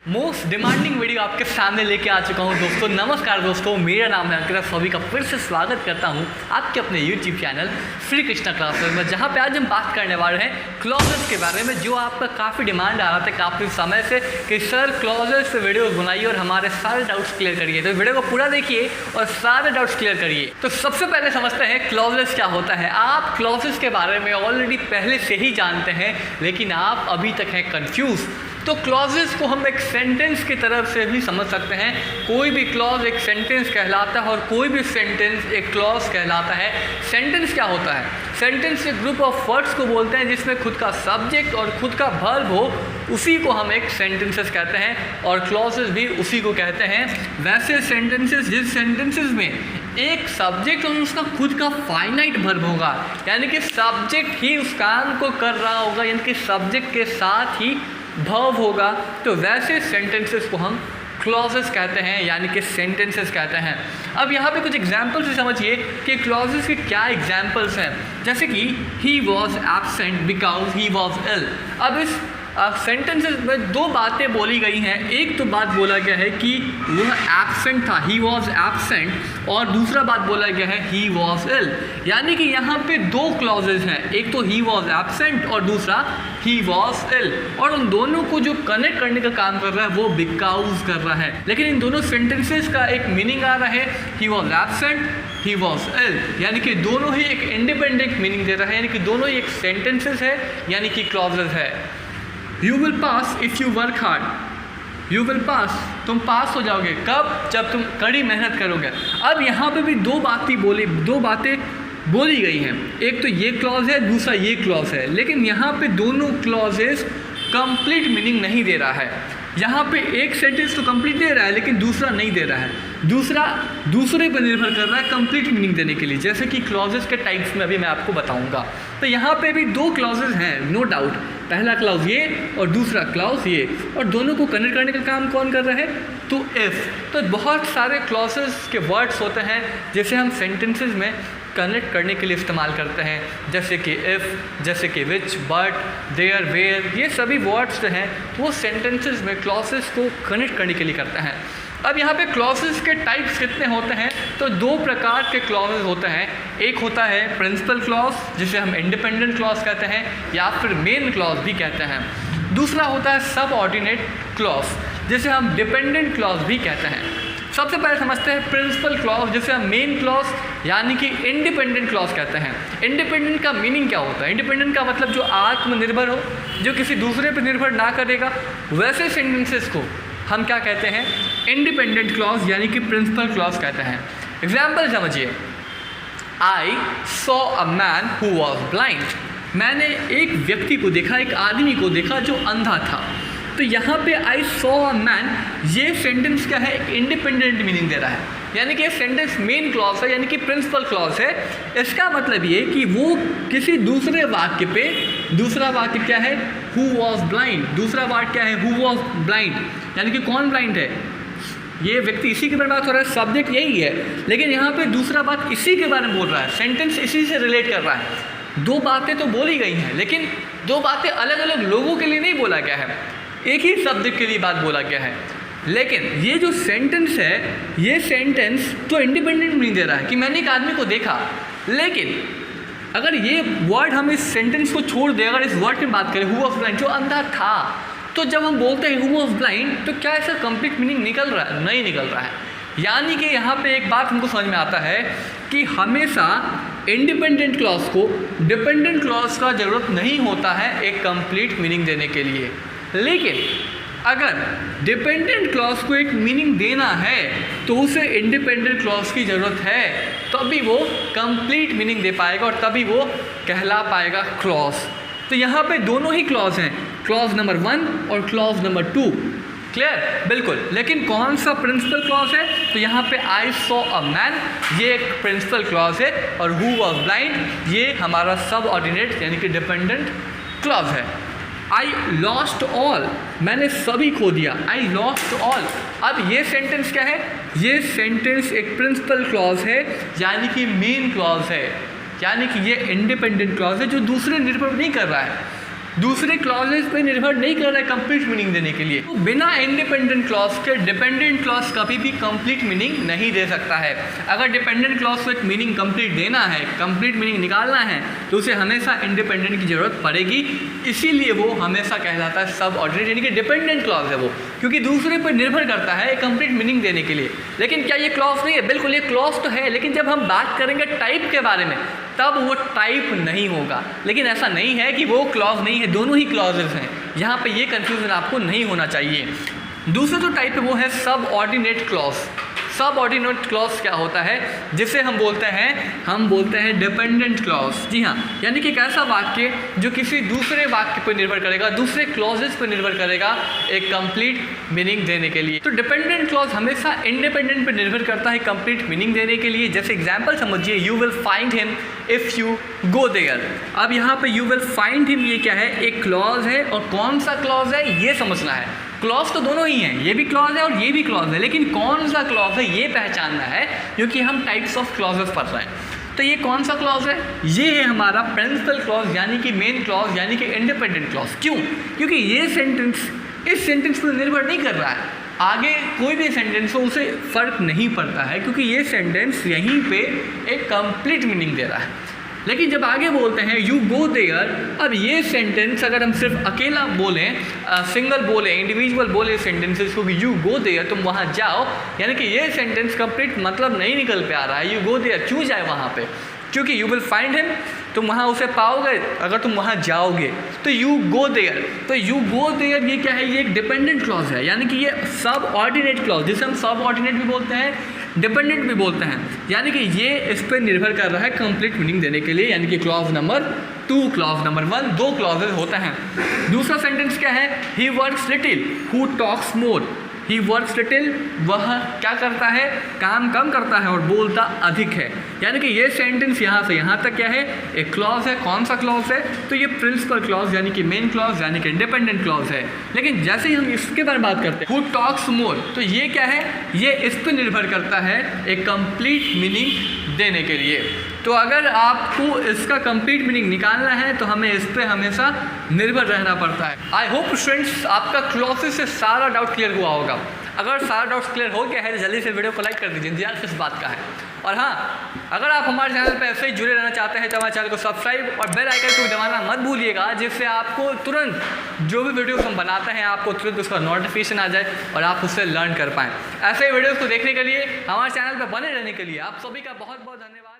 Most demanding video आपके सामने लेके आ चुका हूँ दोस्तों। नमस्कार दोस्तों, मेरा नाम है अंकित। सभी का फिर से स्वागत करता हूँ आपके अपने YouTube channel Shri Krishna classes में, जहाँ पे आज हम बात करने वाले हैं क्लॉजेस के बारे में, जो आपका काफ़ी डिमांड आ रहा था काफ़ी समय से कि सर क्लॉजेस से वीडियो बनाइए और हमारे सारे डाउट्स क्लियर करिए। तो वीडियो को पूरा देखिए और सारे डाउट्स क्लियर करिए। तो सबसे पहले समझते हैं क्लॉजेस क्या होता है। आप क्लॉजेस के बारे में ऑलरेडी पहले से ही जानते हैं, लेकिन आप अभी तक हैं कन्फ्यूज। तो क्लॉजेस को हम एक सेंटेंस की तरफ से भी समझ सकते हैं। कोई भी क्लॉज एक सेंटेंस कहलाता है और कोई भी सेंटेंस एक क्लॉज कहलाता है। सेंटेंस क्या होता है? सेंटेंस एक ग्रुप ऑफ वर्ड्स को बोलते हैं जिसमें खुद का सब्जेक्ट और खुद का वर्ब हो, उसी को हम एक सेंटेंसेस कहते हैं, और क्लॉजेस भी उसी को कहते हैं। वैसे सेंटेंसेस जिस सेंटेंसेस में एक सब्जेक्ट और उसका खुद का फाइनाइट वर्ब होगा, यानी कि सब्जेक्ट ही उस काम को कर रहा होगा, यानी कि सब्जेक्ट के साथ ही वर्ब होगा, तो वैसे सेंटेंसेस को हम क्लॉजेस कहते हैं, यानी कि सेंटेंसेस कहते हैं। अब यहाँ पे कुछ एग्जाम्पल से समझिए कि क्लॉजेस के क्या एग्जाम्पल्स हैं। जैसे कि he was absent because he was ill. अब इस सेंटेंसेस में दो बातें बोली गई हैं। एक तो बात बोला गया है कि वह एब्सेंट था, ही वॉज एब्सेंट, और दूसरा बात बोला गया है ही वॉज इल। यानी कि यहाँ पे दो क्लॉजेज हैं, एक तो ही वॉज एब्सेंट और दूसरा ही वॉज इल, और उन दोनों को जो कनेक्ट करने का काम कर रहा है वो बिकॉज कर रहा है। लेकिन इन दोनों सेंटेंसेस का एक मीनिंग आ रहा है, he was absent, he was ill, यानी कि दोनों ही एक इंडिपेंडेंट मीनिंग दे रहा है, यानी कि दोनों ही एक सेंटेंसेस है, यानी कि क्लॉजेज है। You will pass if you work hard. You will pass, तुम पास हो जाओगे कब? जब तुम कड़ी मेहनत करोगे। अब यहाँ पे भी दो बातें बोली गई हैं। एक तो ये क्लॉज है, दूसरा ये क्लॉज है, लेकिन यहाँ पे दोनों क्लॉजेस कंप्लीट मीनिंग नहीं दे रहा है। यहाँ पे एक सेंटेंस तो कंप्लीट दे रहा है, लेकिन दूसरा नहीं दे रहा है। दूसरा दूसरे पर निर्भर कर रहा है कंप्लीट मीनिंग देने के लिए, जैसे कि क्लॉजेस के टाइप्स में अभी मैं आपको बताऊंगा। तो यहाँ पे भी दो क्लॉजेस हैं, नो डाउट। पहला क्लॉज ये और दूसरा क्लॉज ये, और दोनों को कनेक्ट करने का काम कौन कर रहा है? तो इफ़। तो बहुत सारे क्लॉजेस के वर्ड्स होते हैं जैसे हम सेंटेंसेस में कनेक्ट करने के लिए इस्तेमाल करते हैं, जैसे कि इफ़, जैसे कि विच, बट, देयर, वेयर। ये सभी वर्ड्स जो हैं वो सेंटेंसेस में क्लॉजेस को कनेक्ट करने के लिए करते हैं। अब यहाँ पे क्लॉजेस के टाइप्स कितने होते हैं? तो दो प्रकार के क्लॉजेस होते हैं। एक होता है प्रिंसिपल क्लॉज, जिसे हम इंडिपेंडेंट क्लॉज कहते हैं या फिर मेन क्लॉज भी कहते हैं। दूसरा होता है सबऑर्डिनेट क्लॉज, जिसे हम डिपेंडेंट क्लॉज भी कहते हैं। सबसे पहले समझते हैं प्रिंसिपल क्लॉज, जिसे हम मेन क्लॉज यानी कि इंडिपेंडेंट क्लॉज कहते हैं। इंडिपेंडेंट का मीनिंग क्या होता है? इंडिपेंडेंट का मतलब जो आत्मनिर्भर हो, जो किसी दूसरे पर निर्भर ना करेगा। वैसे सेंटेंसेस को हम क्या कहते हैं? इंडिपेंडेंट क्लॉज यानी कि प्रिंसिपल क्लॉज कहते हैं। एग्जाम्पल समझिए, I saw a man who was blind. मैंने एक व्यक्ति को देखा, एक आदमी को देखा जो अंधा था। तो यहाँ पे आई सॉ अ मैन, ये सेंटेंस क्या है? एक इंडिपेंडेंट मीनिंग दे रहा है, यानी कि ये सेंटेंस मेन क्लॉज है, यानी कि प्रिंसिपल क्लॉज है। इसका मतलब ये कि वो किसी दूसरे वाक्य पे, दूसरा वाक्य क्या है? Who was blind. दूसरा वाक्य क्या है? हु वॉज ब्लाइंड, यानी कि कौन ब्लाइंड है? ये व्यक्ति, इसी के बारे में बात हो रहा है, सब्जेक्ट यही है, लेकिन यहाँ पे दूसरा बात इसी के बारे में बोल रहा है, सेंटेंस इसी से रिलेट कर रहा है। दो बातें तो बोली गई हैं, लेकिन दो बातें अलग अलग लोगों के लिए नहीं बोला गया है, एक ही सब्जेक्ट के लिए बात बोला गया है। लेकिन ये जो सेंटेंस है, ये सेंटेंस तो इंडिपेंडेंट मीनिंग दे रहा है कि मैंने एक आदमी को देखा। लेकिन अगर ये वर्ड हम इस सेंटेंस को छोड़ दें, अगर इस वर्ड की बात करें, हु वॉज ब्लाइंड, जो अंधा था, तो जब हम बोलते हैं हु वॉज ब्लाइंड, तो क्या ऐसा कंप्लीट मीनिंग निकल रहा है? नहीं निकल रहा है। यानी कि यहाँ पे एक बात हमको समझ में आता है कि हमेशा इंडिपेंडेंट क्लॉज को डिपेंडेंट क्लॉज का ज़रूरत नहीं होता है एक कंप्लीट मीनिंग देने के लिए। लेकिन अगर डिपेंडेंट क्लॉज को एक मीनिंग देना है तो उसे इंडिपेंडेंट क्लॉज की ज़रूरत है, तभी वो कंप्लीट मीनिंग दे पाएगा और तभी वो कहला पाएगा क्लॉज। तो यहाँ पे दोनों ही क्लॉज हैं, क्लॉज नंबर 1 और क्लॉज नंबर 2। क्लियर? बिल्कुल। लेकिन कौन सा प्रिंसिपल क्लॉज है? तो यहाँ पे आई सॉ अ मैन, ये एक प्रिंसिपल क्लॉज है, और हु वॉज ब्लाइंड ये हमारा सबऑर्डिनेट यानी कि डिपेंडेंट क्लॉज है। आई लॉस्ट ऑल, मैंने सभी खो दिया, आई लॉस्ट ऑल। अब ये सेंटेंस क्या है? ये सेंटेंस एक प्रिंसिपल क्लॉज है, यानी कि मेन क्लॉज है, यानी कि ये इंडिपेंडेंट क्लॉज है जो दूसरे निर्भर नहीं कर रहा है। दूसरे क्लॉजेस पे निर्भर नहीं कर रहा है कंप्लीट मीनिंग देने के लिए। तो बिना इंडिपेंडेंट क्लॉज के डिपेंडेंट क्लॉज कभी भी कंप्लीट मीनिंग नहीं दे सकता है। अगर डिपेंडेंट क्लॉज को एक मीनिंग कंप्लीट देना है, कंप्लीट मीनिंग निकालना है, तो उसे हमेशा इंडिपेंडेंट की जरूरत पड़ेगी। इसीलिए वो हमेशा कहलाता है सब ऑर्डिनेट, यानी कि डिपेंडेंट क्लॉज है वो, क्योंकि दूसरे पर निर्भर करता है कंप्लीट मीनिंग देने के लिए। लेकिन क्या ये क्लॉज नहीं है? बिल्कुल ये क्लॉज तो है, लेकिन जब हम बात करेंगे टाइप के बारे में तब वो टाइप नहीं होगा। लेकिन ऐसा नहीं है कि वो क्लॉज नहीं है, दोनों ही क्लॉजेस हैं। यहाँ पे ये कंफ्यूजन आपको नहीं होना चाहिए। दूसरा जो टाइप है वो है सब ऑर्डिनेट क्लॉज। सब ऑर्डिनेट क्लॉज क्या होता है? जिसे हम बोलते हैं डिपेंडेंट क्लॉज। जी हाँ, यानी कि एक ऐसा वाक्य जो किसी दूसरे वाक्य पर निर्भर करेगा, दूसरे क्लॉजेस पर निर्भर करेगा एक कंप्लीट मीनिंग देने के लिए। तो डिपेंडेंट क्लॉज हमेशा इंडिपेंडेंट पर निर्भर करता है कंप्लीट मीनिंग देने के लिए। जैसे एग्जाम्पल समझिए, you will find him if you go there. अब यहाँ पे यू विल फाइंड हिम ये क्या है? एक क्लॉज है, और कौन सा क्लॉज है ये समझना है। क्लॉज तो दोनों ही हैं, ये भी क्लॉज है और ये भी क्लॉज है, लेकिन कौन सा क्लॉज है ये पहचानना है, क्योंकि हम टाइप्स ऑफ क्लॉजेस पढ़ रहे हैं। तो ये कौन सा क्लॉज है? ये है हमारा प्रिंसिपल क्लॉज, यानी कि मेन क्लॉज, यानी कि इंडिपेंडेंट क्लॉज। क्यों? क्योंकि ये सेंटेंस इस सेंटेंस पर निर्भर नहीं कर रहा है। आगे कोई भी सेंटेंस हो उसे फ़र्क नहीं पड़ता है, क्योंकि ये सेंटेंस यहीं पे एक कंप्लीट मीनिंग दे रहा है। लेकिन जब आगे बोलते हैं यू गो देयर, अब ये सेंटेंस अगर हम सिर्फ अकेला बोलें, सिंगल बोलें, इंडिविजुअल बोले सेंटेंसेस को कि यू गो देयर, तुम वहाँ जाओ, यानी कि ये सेंटेंस कंप्लीट मतलब नहीं निकल पे आ रहा है। यू गो देयर क्यों जाए वहाँ पे? क्योंकि यू विल फाइंड हिम, तुम वहाँ उसे पाओगे अगर तुम वहाँ जाओगे। तो यू गो देयर, तो यू गो देयर ये क्या है? ये एक डिपेंडेंट क्लॉज है, यानी कि ये सब ऑर्डिनेट क्लॉज, जिसे हम सब ऑर्डिनेट भी बोलते हैं, डिपेंडेंट भी बोलते हैं, यानी कि ये इस पर निर्भर कर रहा है कंप्लीट मीनिंग देने के लिए। यानी कि clause number 2, clause number 1, 2 clauses होते हैं। दूसरा सेंटेंस क्या है? He works little who talks more. He works little, वह क्या करता है? काम कम करता है और बोलता अधिक है। यानी कि ये सेंटेंस यहाँ से यहाँ तक क्या है? एक क्लॉज है। कौन सा क्लॉज है? तो ये प्रिंसिपल क्लॉज, यानी कि मेन क्लॉज, यानी कि इंडिपेंडेंट क्लॉज है। लेकिन जैसे ही हम इसके बारे में बात करते हैं, हु टॉक्स मोर, तो ये क्या है? ये इस पर निर्भर करता है एक कंप्लीट मीनिंग देने के लिए। तो अगर आपको इसका कंप्लीट मीनिंग निकालना है तो हमें इस पर हमेशा निर्भर रहना पड़ता है। आई होप स्टूडेंट्स आपका क्लॉसेस से सारा डाउट क्लियर हुआ होगा। अगर सारा डाउट्स क्लियर हो गया है तो जल्दी से वीडियो को लाइक कर दीजिए, इंतजार किस बात का है। और हाँ, अगर आप हमारे चैनल पर ऐसे ही जुड़े रहना चाहते हैं तो हमारे चैनल को सब्सक्राइब और बेल आइकन को दबाना मत भूलिएगा, जिससे आपको तुरंत जो भी वीडियोस हम बनाते हैं आपको तुरंत उसका नोटिफिकेशन आ जाए और आप उससे लर्न कर पाएँ। ऐसे वीडियोज़ को देखने के लिए, हमारे चैनल पर बने रहने के लिए आप सभी का बहुत बहुत धन्यवाद।